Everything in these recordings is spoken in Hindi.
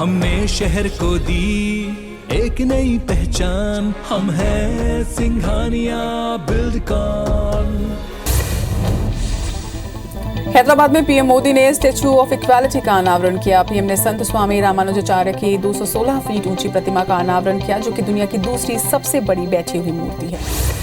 हमने शहर को दी एक नई पहचान, हम हैं सिंघानिया बिल्डकॉन। हैदराबाद में पीएम मोदी ने स्टैच्यू ऑफ इक्वालिटी का अनावरण किया। पीएम ने संत स्वामी रामानुजाचार्य की 216 फीट ऊंची प्रतिमा का अनावरण किया, जो कि दुनिया की दूसरी सबसे बड़ी बैठी हुई मूर्ति है।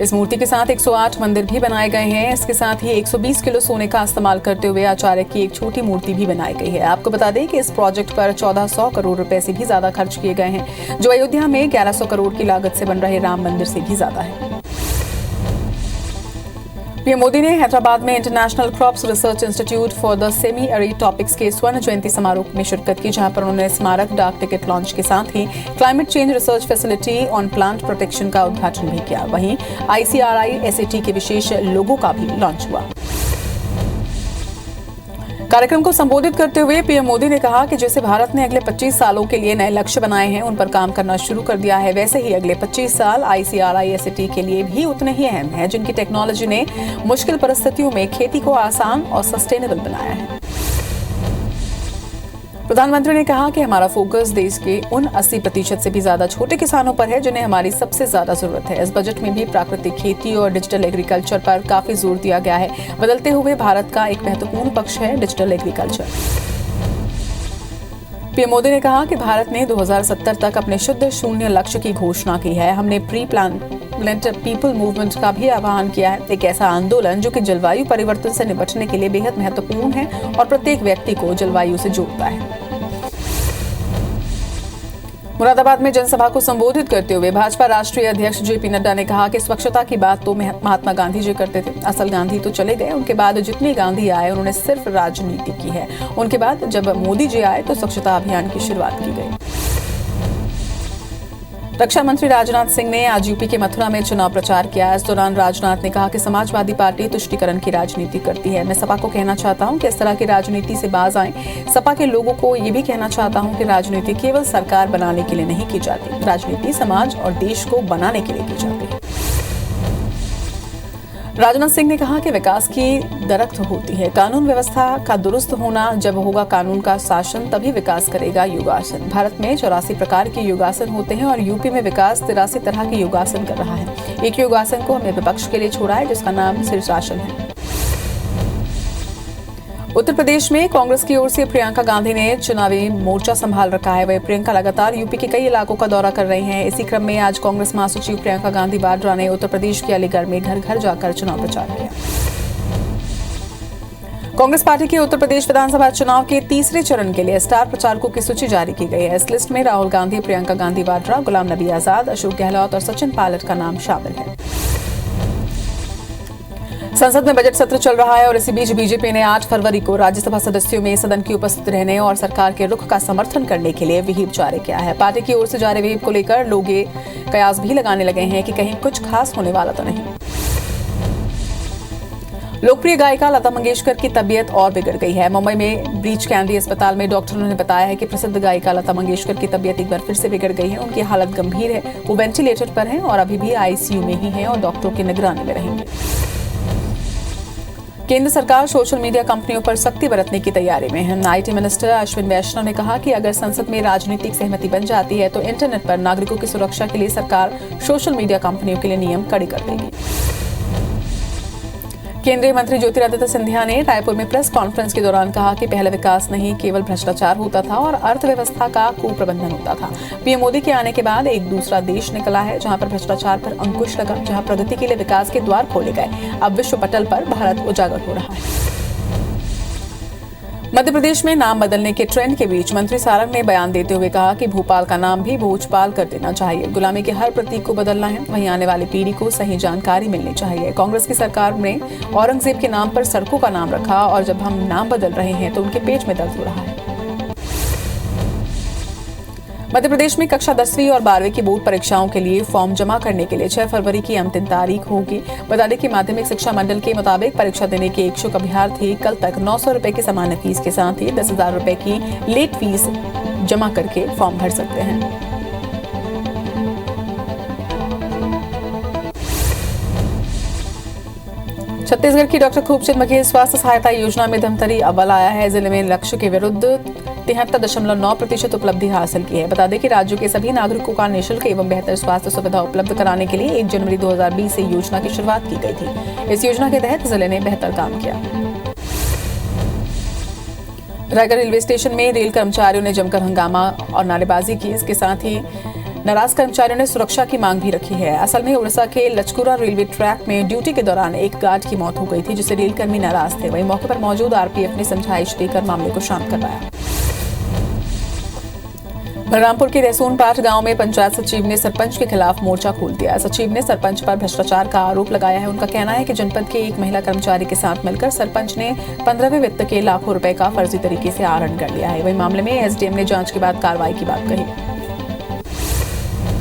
इस मूर्ति के साथ 108 मंदिर भी बनाए गए हैं। इसके साथ ही 120 किलो सोने का इस्तेमाल करते हुए आचार्य की एक छोटी मूर्ति भी बनाई गई है। आपको बता दें कि इस प्रोजेक्ट पर 1400 करोड़ रुपए से भी ज्यादा खर्च किए गए हैं, जो अयोध्या में 1100 करोड़ की लागत से बन रहे राम मंदिर से भी ज्यादा है। पीएम मोदी ने हैदराबाद में international crops research institute for the semi arid topics के स्वर्ण जयंती समारोह में शिरकत की, जहां पर उन्होंने स्मारक डाक टिकट लॉन्च के साथ ही climate change research facility on plant protection का उद्घाटन भी किया। वहीं ICRI-SAT के विशेष लोगो का भी लॉन्च हुआ। कार्यक्रम को संबोधित करते हुए पीएम मोदी ने कहा कि जैसे भारत ने अगले 25 सालों के लिए नए लक्ष्य बनाए हैं, उन पर काम करना शुरू कर दिया है, वैसे ही अगले 25 साल ICRI-SAT के लिए भी उतने ही अहम है, जिनकी टेक्नोलॉजी ने मुश्किल परिस्थितियों में खेती को आसान और सस्टेनेबल बनाया है। प्रधानमंत्री ने कहा कि हमारा फोकस देश के उन 80% से भी ज्यादा छोटे किसानों पर है, जिन्हें हमारी सबसे ज्यादा जरूरत है। इस बजट में भी प्राकृतिक खेती और डिजिटल एग्रीकल्चर पर काफी जोर दिया गया है। बदलते हुए भारत का एक महत्वपूर्ण पक्ष है डिजिटल एग्रीकल्चर। पीएम मोदी ने कहा कि भारत ने 2070 तक अपने शुद्ध शून्य लक्ष्य की घोषणा की है। हमने प्री प्लांट पीपल मूवमेंट का भी आह्वान किया है, एक ऐसा आंदोलन जो कि जलवायु परिवर्तन से निपटने के लिए बेहद महत्वपूर्ण है और प्रत्येक व्यक्ति को जलवायु से जोड़ता है। मुरादाबाद में जनसभा को संबोधित करते हुए भाजपा राष्ट्रीय अध्यक्ष JP नड्डा ने कहा कि स्वच्छता की बात तो महात्मा गांधी जी करते थे, असल गांधी तो चले गए। उनके बाद जितने गांधी आए उन्होंने सिर्फ राजनीति की है। उनके बाद जब मोदी जी आए तो स्वच्छता अभियान की शुरुआत की गई। रक्षा मंत्री राजनाथ सिंह ने आज यूपी के मथुरा में चुनाव प्रचार किया। इस दौरान राजनाथ ने कहा कि समाजवादी पार्टी तुष्टीकरण की राजनीति करती है। मैं सपा को कहना चाहता हूं कि इस तरह की राजनीति से बाज आएं। सपा के लोगों को ये भी कहना चाहता हूं कि राजनीति केवल सरकार बनाने के लिए नहीं की जाती, राजनीति समाज और देश को बनाने के लिए की जाती है। राजनाथ सिंह ने कहा कि विकास की दरख्त होती है, कानून व्यवस्था का दुरुस्त होना। जब होगा कानून का शासन तभी विकास करेगा योगासन। भारत में 84 प्रकार के योगासन होते हैं और यूपी में विकास 83 तरह के योगासन कर रहा है। एक योगासन को हमने विपक्ष के लिए छोड़ा है, जिसका नाम शीर्षासन है। उत्तर प्रदेश में कांग्रेस की ओर से प्रियंका गांधी ने चुनावी मोर्चा संभाल रखा है। वह प्रियंका लगातार यूपी के कई इलाकों का दौरा कर रही हैं। इसी क्रम में आज कांग्रेस महासचिव प्रियंका गांधी वाड्रा ने उत्तर प्रदेश के अलीगढ़ में घर घर जाकर चुनाव प्रचार किया। कांग्रेस पार्टी के उत्तर प्रदेश विधानसभा चुनाव के तीसरे चरण के लिए स्टार प्रचारकों की सूची जारी की गई है। इस लिस्ट में राहुल गांधी, प्रियंका गांधी वाड्रा, गुलाम नबी आजाद, अशोक गहलोत और सचिन पायलट का नाम शामिल है। संसद में बजट सत्र चल रहा है और इसी बीच बीजेपी ने 8 फरवरी को राज्यसभा सदस्यों में सदन की उपस्थित रहने और सरकार के रुख का समर्थन करने के लिए व्हिप जारी किया है। पार्टी की ओर से जारी व्हिप को लेकर लोग ये कयास भी लगाने लगे हैं कि कहीं कुछ खास होने वाला तो नहीं। लोकप्रिय गायिका लता मंगेशकर की तबीयत और बिगड़ गई है। मुंबई में ब्रीच कैंडी अस्पताल में डॉक्टरों ने बताया है कि प्रसिद्ध गायिका लता मंगेशकर की तबीयत एक बार फिर से बिगड़ गई है। उनकी हालत गंभीर है, वो वेंटिलेटर पर हैं और अभी भी ICU में ही हैं और डॉक्टरों की निगरानी में रहेंगे। केंद्र सरकार सोशल मीडिया कंपनियों पर सख्ती बरतने की तैयारी में है। IT मिनिस्टर अश्विन वैष्णव ने कहा कि अगर संसद में राजनीतिक सहमति बन जाती है तो इंटरनेट पर नागरिकों की सुरक्षा के लिए सरकार सोशल मीडिया कंपनियों के लिए नियम कड़े कर देगी। केंद्रीय मंत्री ज्योतिरादित्य सिंधिया ने रायपुर में प्रेस कॉन्फ्रेंस के दौरान कहा कि पहले विकास नहीं केवल भ्रष्टाचार होता था और अर्थव्यवस्था का कुप्रबंधन होता था। पीएम मोदी के आने के बाद एक दूसरा देश निकला है जहां पर भ्रष्टाचार पर अंकुश लगा, जहां प्रगति के लिए विकास के द्वार खोले गए। अब विश्व पटल पर भारत उजागर हो रहा है। मध्य प्रदेश में नाम बदलने के ट्रेंड के बीच मंत्री सारंग ने बयान देते हुए कहा कि भोपाल का नाम भी भोजपाल कर देना चाहिए। गुलामी के हर प्रतीक को बदलना है, वहीं आने वाली पीढ़ी को सही जानकारी मिलनी चाहिए। कांग्रेस की सरकार ने औरंगजेब के नाम पर सड़कों का नाम रखा और जब हम नाम बदल रहे हैं तो उनके पेट में दर्द हो रहा है। मध्य प्रदेश में कक्षा 10वीं और 12वीं की बोर्ड परीक्षाओं के लिए फॉर्म जमा करने के लिए 6 फरवरी की अंतिम तारीख होगी। बता दें कि माध्यमिक शिक्षा मंडल के मुताबिक परीक्षा देने के इच्छुक अभ्यर्थी कल तक 900 रुपए की सामान्य फीस के साथ ही 10,000 रुपए की लेट फीस जमा करके फॉर्म भर सकते हैं। छत्तीसगढ़ की डॉक्टर खूबचंद बघेल स्वास्थ्य सहायता योजना में धमतरी अव्वल आया है। जिले में लक्ष्य के विरुद्ध 73.9% उपलब्धि हासिल की है। बता दें कि राज्य के सभी नागरिकों का निःशुल्क एवं बेहतर स्वास्थ्य सुविधा उपलब्ध कराने के लिए 1 जनवरी 2020 से योजना की शुरुआत की गई थी। इस योजना के तहत जिले ने बेहतर काम किया। रायगढ़ रेलवे स्टेशन में रेल कर्मचारियों ने जमकर हंगामा और नारेबाजी की। इसके साथ ही नाराज कर्मचारियों ने सुरक्षा की मांग भी रखी है। असल में उड़ीसा के लचकुरा रेलवे ट्रैक में ड्यूटी के दौरान एक गार्ड की मौत हो गई थी, जिससे रेलकर्मी नाराज थे। वहीं मौके पर मौजूद आरपीएफ ने समझाइश देकर मामले को शांत करवाया। बलरामपुर के रहसूनपाठ गांव में पंचायत सचिव ने सरपंच के खिलाफ मोर्चा खोल दिया। सचिव ने सरपंच पर भ्रष्टाचार का आरोप लगाया है। उनका कहना है कि जनपद के एक महिला कर्मचारी के साथ मिलकर सरपंच ने 15वें वित्त के लाखों रुपए का फर्जी तरीके से आहरण कर लिया है। वहीं मामले में एसडीएम ने जांच के बाद कार्रवाई की बात कही।